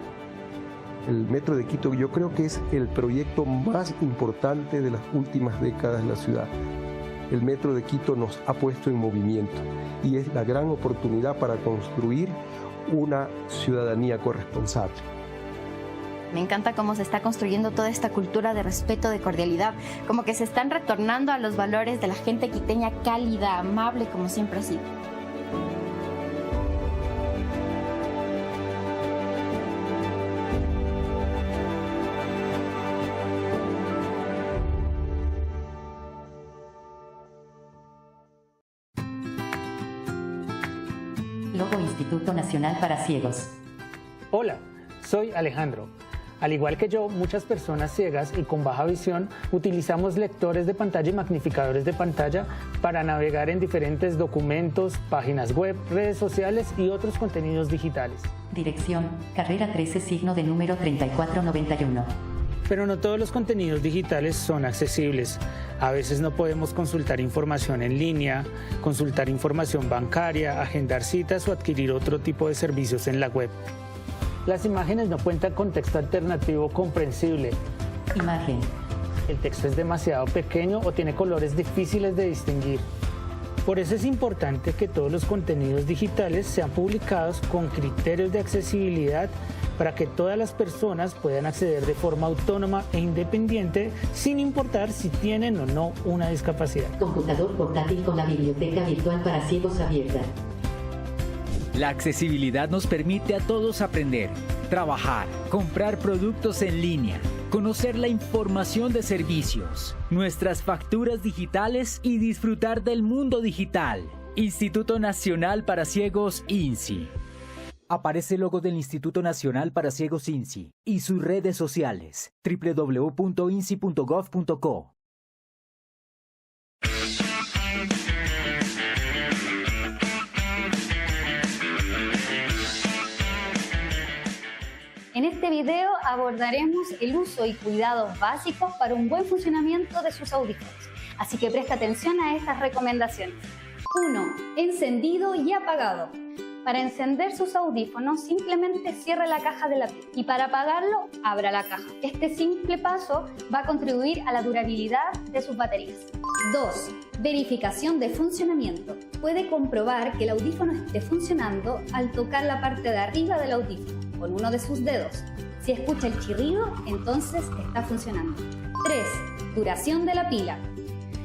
El Metro de Quito yo creo que es el proyecto más importante de las últimas décadas en la ciudad. El Metro de Quito nos ha puesto en movimiento y es la gran oportunidad para construir una ciudadanía corresponsable. Me encanta cómo se está construyendo toda esta cultura de respeto, de cordialidad, como que se están retornando a los valores de la gente quiteña cálida, amable, como siempre ha sido. Logo Instituto Nacional para Ciegos. Hola, soy Alejandro. Al igual que yo, muchas personas ciegas y con baja visión utilizamos lectores de pantalla y magnificadores de pantalla para navegar en diferentes documentos, páginas web, redes sociales y otros contenidos digitales. Dirección, carrera 13, signo de número 3491. Pero no todos los contenidos digitales son accesibles. A veces no podemos consultar información en línea, consultar información bancaria, agendar citas o adquirir otro tipo de servicios en la web. Las imágenes no cuentan con texto alternativo comprensible. Imagen. El texto es demasiado pequeño o tiene colores difíciles de distinguir. Por eso es importante que todos los contenidos digitales sean publicados con criterios de accesibilidad para que todas las personas puedan acceder de forma autónoma e independiente sin importar si tienen o no una discapacidad. Computador portátil con la biblioteca virtual para ciegos abierta. La accesibilidad nos permite a todos aprender, trabajar, comprar productos en línea, conocer la información de servicios, nuestras facturas digitales y disfrutar del mundo digital. Instituto Nacional para Ciegos, INCI. Aparece el logo del Instituto Nacional para Ciegos, INCI, y sus redes sociales, www.inci.gov.co. En este video abordaremos el uso y cuidados básicos para un buen funcionamiento de sus audífonos. Así que presta atención a estas recomendaciones. 1. Encendido y apagado. Para encender sus audífonos, simplemente cierre la caja de la pila y para apagarlo, abra la caja. Este simple paso va a contribuir a la durabilidad de sus baterías. 2. Verificación de funcionamiento. Puede comprobar que el audífono esté funcionando al tocar la parte de arriba del audífono con uno de sus dedos. Si escucha el chirrido, entonces está funcionando. 3. Duración de la pila.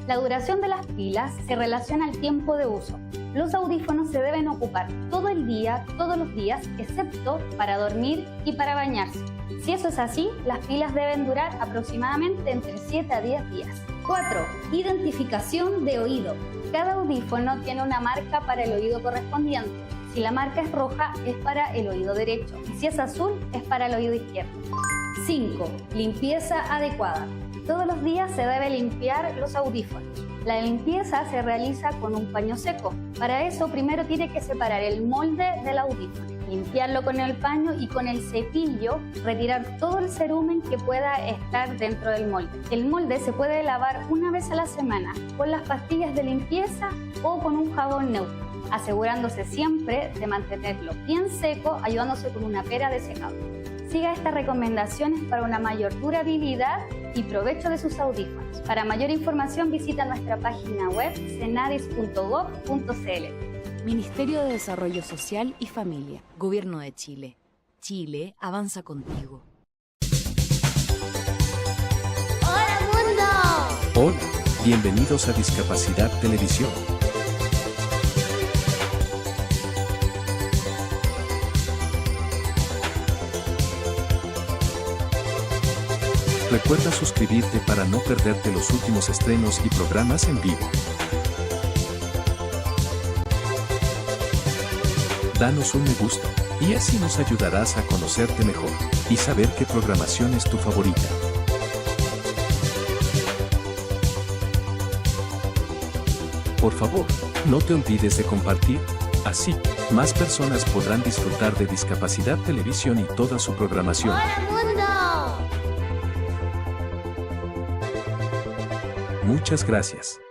La duración de las pilas se relaciona al tiempo de uso. Los audífonos se deben ocupar todo el día, todos los días, excepto para dormir y para bañarse. Si eso es así, las pilas deben durar aproximadamente entre 7 a 10 días. 4. Identificación de oído. Cada audífono tiene una marca para el oído correspondiente. Si la marca es roja, es para el oído derecho, y si es azul, es para el oído izquierdo. 5. Limpieza adecuada. Todos los días se debe limpiar los audífonos. La limpieza se realiza con un paño seco. Para eso, primero tiene que separar el molde del audífono, limpiarlo con el paño y con el cepillo retirar todo el cerumen que pueda estar dentro del molde. El molde se puede lavar una vez a la semana con las pastillas de limpieza o con un jabón neutro, asegurándose siempre de mantenerlo bien seco, ayudándose con una pera de secado. Siga estas recomendaciones para una mayor durabilidad y provecho de sus audífonos. Para mayor información visita nuestra página web cenadis.gov.cl. Ministerio de Desarrollo Social y Familia, Gobierno de Chile. Chile avanza contigo. ¡Hola mundo! Hola, bienvenidos a Discapacidad Televisión. Recuerda suscribirte para no perderte los últimos estrenos y programas en vivo. Danos un me gusta, y así nos ayudarás a conocerte mejor, y saber qué programación es tu favorita. Por favor, no te olvides de compartir, así, más personas podrán disfrutar de Discapacidad Televisión y toda su programación. ¡Hola mundo! Muchas gracias.